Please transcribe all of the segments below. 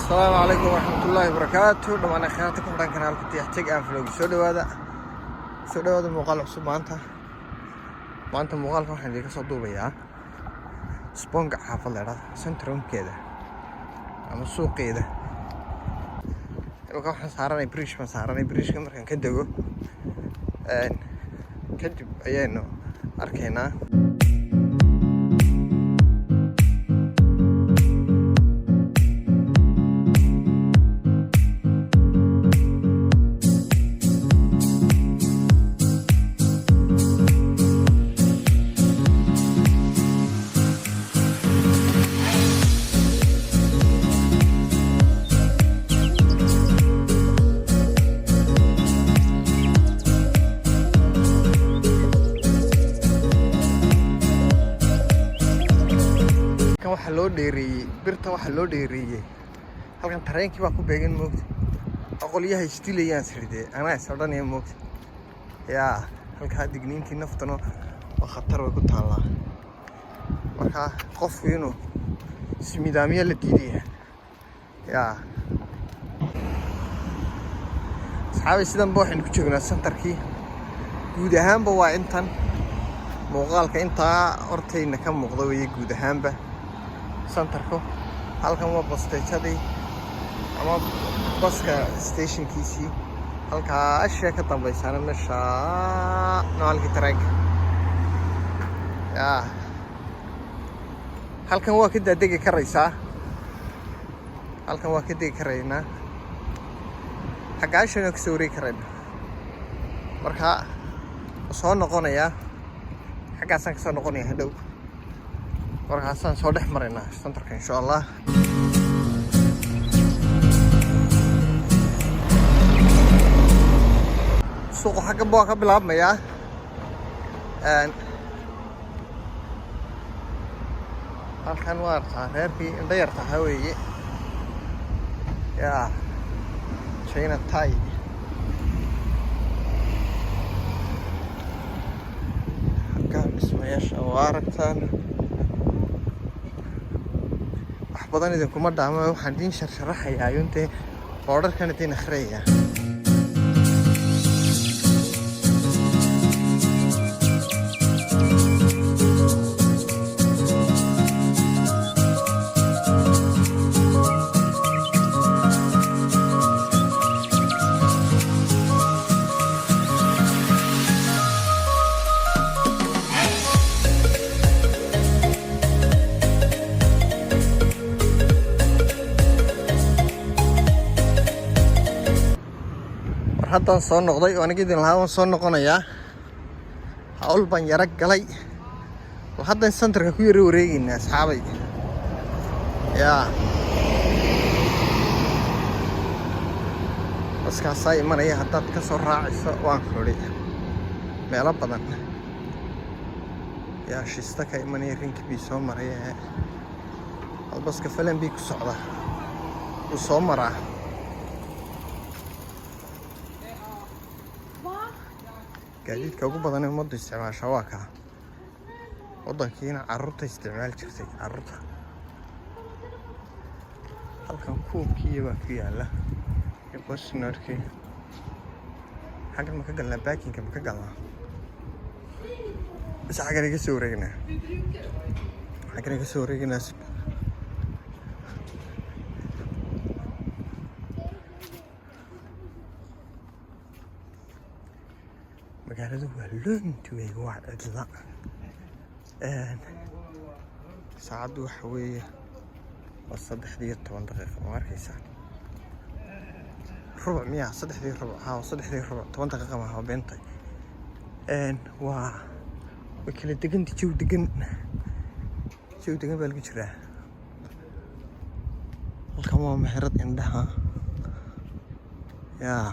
السلام عليكم ورحمة الله وبركاته. دمان خيارتك كحران كنال كتيح تيج أنفلوج سو دوادا مقال عصب maanta muuqaalka waxaan idinka soo duubayaa Spånga xaafadda Centrum keeda ama suuqeeda. Waxaan saaranay bridge markaan ka dago kadib ayaynu arkaynaa birta waxa loo dheereeyay halkan tareenkii baa ku beegan moogta aqoonyaha istiilayaan siride ana isodhanaya moogta yaa halka digniintii naftano waa khatar way ku taalaa marka qofku inuu ismidaamiya la diidiyaa yaa saxaabay sidan waxaan ku joognaa centerkii guud ahaanba waa intan muuqaalka intaa hortayna ka muuqda way guud ahaanba centerku halkan waa bus station ama baska stationkiisii halka ashya ka dambeysana meesha naalki tareenka yaa halkan waa ka degi karaysaa xagga ashana ka soo wareegi karayna marka soo noqonaya xaggaasaan ka soo noqonaya hadhow warkaasaan soo dhex maraynaa centerka insha Allah. suuqa xagga baa ka bilaabmaya halkan waa reerkii indhayarta weeye yaa China Thai halkan dhismayaasha waa aragtaan badan idin kuma dhaamo waxaan idin sharaxayaa inta orderkan idin akhriyaa haddaan soo noqday oo aniga idin lahaa waan soo noqonayaa hawl baan yara galay haddaan centerka ku yara wareegaynaa asxaabay yaa baskaasaa imanaya haddaad ka soo raacayso waan xuri meelo badan yaa shista ka imanaya rinkibii soo maraya baska falan bii ku socda wuu soo maraa gaadiidka ugu badan ee ummaddu isticmaasha waa kaa waddankiina carruurta isticmaali jirtay carruurta halkan kuubkiiya baa ku yaalla iyo bosnarkii xaggan ma ka galnaa baakinka ma ka galnaa bas xaggan iga soo wareegnaa magaaladu waa loontuwey waa cidla saacaddu waxa weeye waa 3:10 daqiiqo ma arkaysaa rubuc miyaa 3:10 10 daqiiqo ma ha beentay waa kala degan jaw degan baa lagu jiraa halkan waa meherad indhaha yaa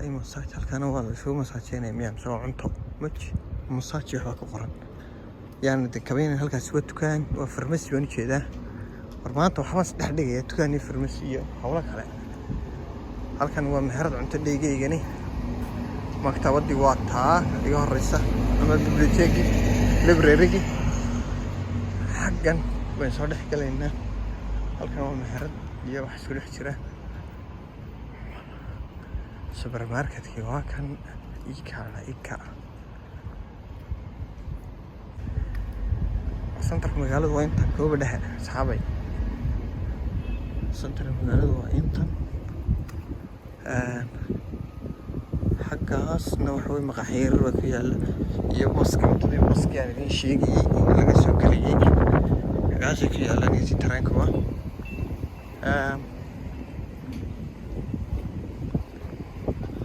massage halkana waa la soo masaajeynaya miyaa soo cunto massage waxa ku qoran yaani kabayna halkaas waa dukaan waa farmasi baan u jeedaa war maanta waxba saddex dhigaya dukaan iyo farmasi iyo hawlo kale halkan waa meherad cunto dheegaygani maktabadii waa taa iga horeysa ama biblioteeki library xaggan waan soo dhex galaynaa halkan waa meherad iyo wax isku dhex jira supermarketkii waa kan ika centerka magaalada waa intan gooba dhexe asxaabay centerka magaalada waa intan xaggaasna waxa way maqaaxiiro ku yaala iyo baska wadadii baski aan idin sheegayay laga soo geliyay xaggaasay ku yaalaan iyo tareenka waa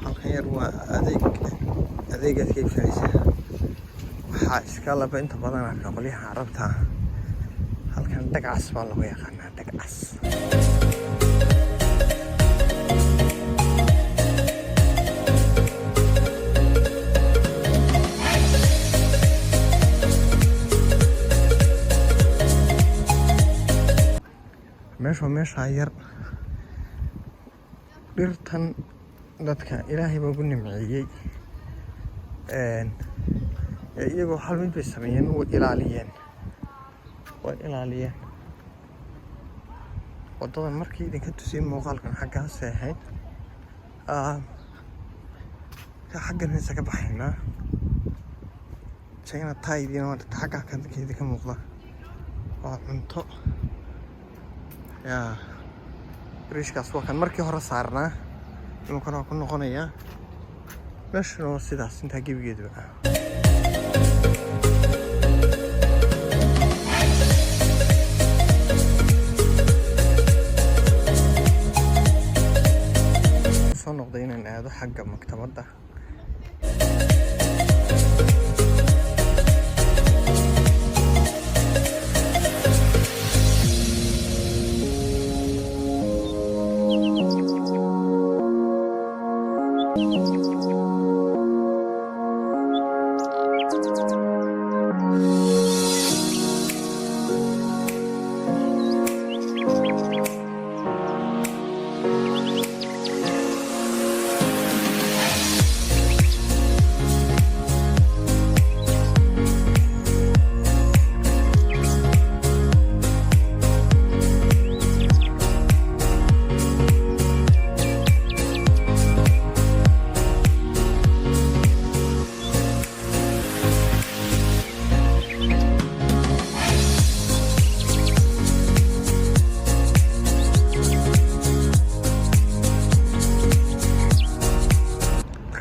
halkan yar waa adeegaad ka iibsanaysa waxaa iska laba inta badan arka qolyaha carabta halkan dagcas baa lagu yaqaanaa dagcas meesha yar dhirtan dadka ilaahay baa ugu nimceeyey iyagoo hal mid bay sameeyeen way ilaaliyeen wadadan markii idinka tusiyey muuqaalkan xaggaasay ahayd xaggan mise ka baxaynaa china taidiina waa xaggaa kankeeda ka muuqda waa cunto yaa bariishkaas waa kan markii hore saarnaa imankana waa ku noqonayaa meeshuna waa sidaas intaa gebigeeduba soo noqday inaan aado xagga maktabadda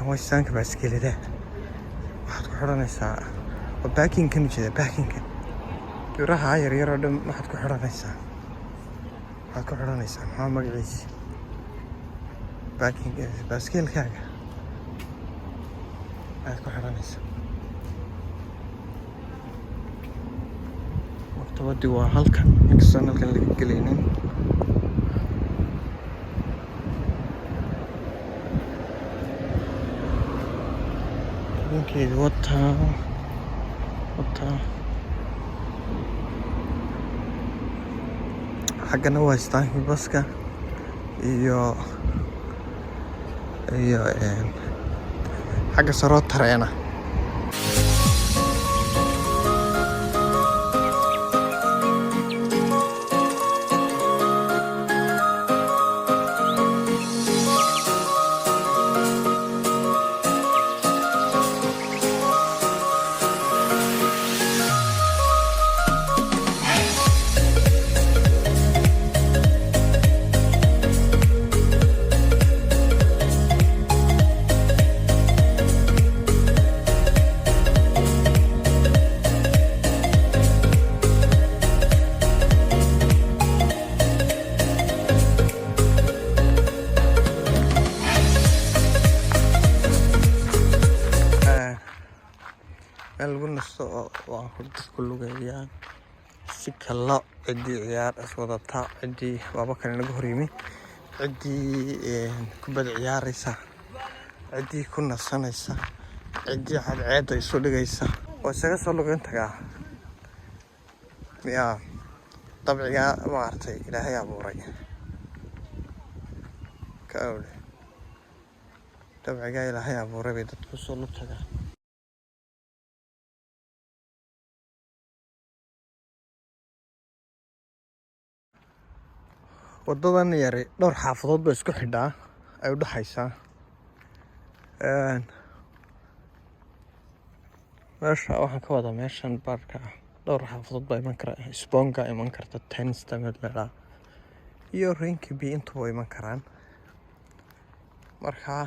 waystaanka baaskiilada waxaad ku xidhanaysaa waa baakinkan ujeeda baakinka biraha yaryar oo dhan waxaad ku xidhanaysaa maxaa magaciisa baakinka baaskiilkaaga aad ku xidhanaysaa maktabadii waa halkan inkastoo halkan laga gelaynin ninkeedu wataa xaggana waa istaankii baska iyo xagga saroo tareena lagu nasto oo dadku lugeeyaan si kala cidii ciyaar iswadata cidii waaba kale naga hor yimi cidii kubad ciyaaraysa cidii ku nasanaysa cidii cadceeda isu dhigaysa oo isaga soo lugeyn tagaa miyaa dabciga maartay ilaahay abuuray ka awle dabciga ilaahay abuuray bay dadku soo lugtagaa wadadan yari dhowr xaafadood bay isku xidhaa ay u dhaxaysaa meesha waxaan ka wadaa meeshan baarka dhowr xaafadood baa iman kara Spånga iman karta Centrum iyo Rinkeby intuba iman karaan markaa